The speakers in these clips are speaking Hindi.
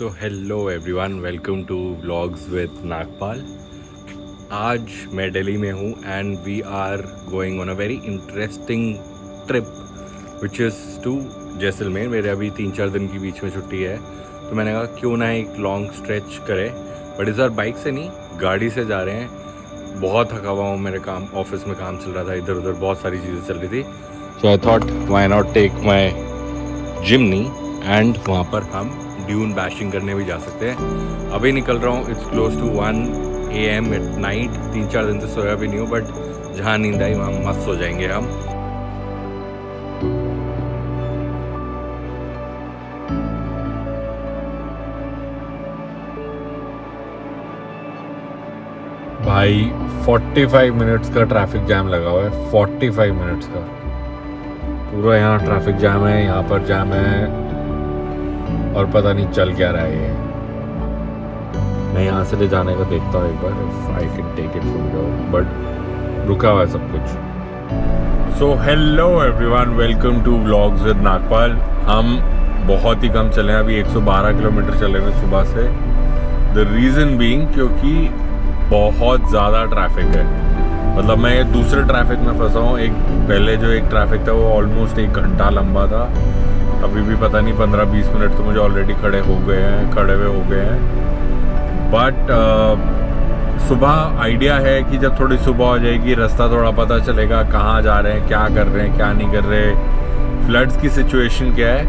तो hello everyone, welcome to vlogs with Nagpal. आज मैं दिल्ली में हूँ and we are going on a very interesting trip which is to Jaisalmer. मेरे अभी 3-4 दिन की बीच में छुट्टी है, तो मैंने कहा क्यों ना एक लॉन्ग स्ट्रेच करें। बट इस बार बाइक से नहीं, गाड़ी से जा रहे हैं। बहुत थका हुआ हूँ, मेरे काम ऑफिस में काम चल रहा था, इधर उधर बहुत सारी चीज़ें चल रही थी। So I thought why not take my Jimny and वहाँ पर हम ड्यून बैशिंग करने भी जा सकते हैं। अभी निकल रहा हूँ, it's close to 1 AM at night. 3-4 दिन से सोया भी नहीं हूँ, बट जहाँ नींद आई वहाँ मस्त सो जाएंगे हम। भाई 45 मिनट्स का ट्रैफिक जैम लगा हुआ है, 45 मिनट्स का पूरा यहाँ ट्रैफिक जैम है, यहाँ पर जैम है और पता नहीं चल क्या रहा है ये। मैं यहाँ से ले जाने का देखता हूँ एक बार, if I can take it from here, but रुका हुआ है सब कुछ। So hello everyone, welcome to vlogs with Nagpal. हम बहुत ही कम चले हैं, अभी 112 किलोमीटर चले हुए सुबह से। द रीज़न बीइंग क्योंकि बहुत ज़्यादा ट्रैफिक है। मतलब मैं दूसरे ट्रैफिक में फंसा हूँ। पहले जो एक ट्रैफिक था वो ऑलमोस्ट 1 घंटा लंबा था। अभी भी पता नहीं 15-20 मिनट तो मुझे ऑलरेडी खड़े हुए हो गए हैं। बट सुबह आइडिया है कि जब थोड़ी सुबह हो जाएगी, रास्ता थोड़ा पता चलेगा, कहाँ जा रहे हैं, क्या कर रहे हैं, क्या नहीं कर रहे, फ्लड्स की सिचुएशन क्या है।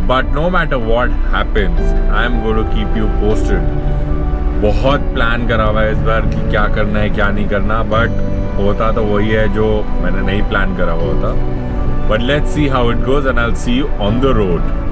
But no matter what happens, I am going to keep you posted. बहुत प्लान करा हुआ है इस बार कि क्या करना है क्या नहीं करना, बट होता तो वही है जो मैंने नहीं प्लान करा हुआ था। But let's see how it goes and I will see you on the road.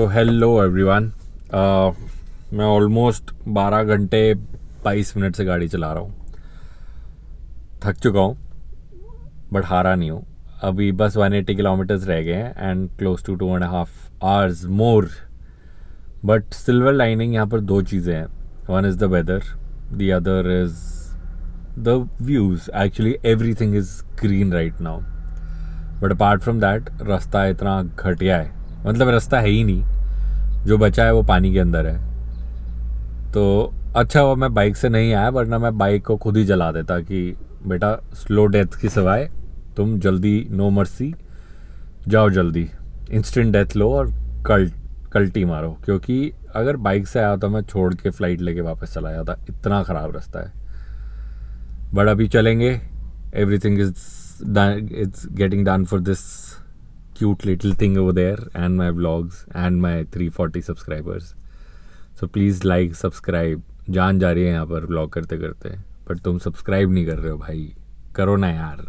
So hello everyone. मैं ऑलमोस्ट 12 घंटे 22 मिनट से गाड़ी चला रहा हूँ। थक चुका हूँ बट हारा नहीं हूँ। अभी बस 180 किलोमीटर्स रह गए हैं and close to 2.5 hours more. But silver lining यहाँ पर दो चीज़ें हैं। One is the weather, the other is the views. Actually everything is green right now, but apart from that रास्ता इतना घटिया है, मतलब रास्ता है ही नहीं, जो बचा है वो पानी के अंदर है। तो अच्छा हुआ मैं बाइक से नहीं आया, वरना मैं बाइक को खुद ही जला देता कि बेटा स्लो डेथ की सिवाय तुम जल्दी, नो मर्सी, जाओ जल्दी, इंस्टेंट डेथ लो और कल्टी मारो। क्योंकि अगर बाइक से आया तो मैं छोड़ के फ्लाइट लेके वापस चला जाता, इतना ख़राब रास्ता है। बट अभी चलेंगे, everything is it's getting done for this cute little thing over there and my vlogs and my 340 subscribers. So please like, subscribe. जान जा रही है यहाँ पर vlog करते करते, पर तुम सब्सक्राइब नहीं कर रहे हो भाई, करो ना यार।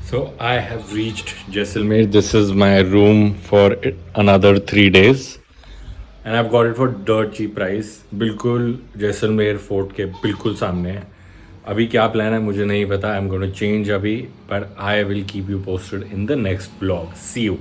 So I have reached Jaisalmer. This is my room for another 3 days and I've got it for dirt cheap price. बिल्कुल जैसलमेर फोर्ट के बिल्कुल सामने है। अभी क्या प्लान है मुझे नहीं पता, I am going to change अभी, पर I will keep you posted in the next blog. See you.